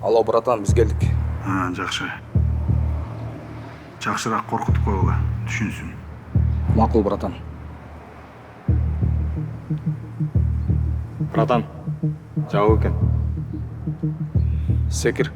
Алло, братан, біз келдік. Жақсы. Жақсырақ қорқытып қоюға, түшінсін. Мақұл, братан. Братан, жауы екен. Секір.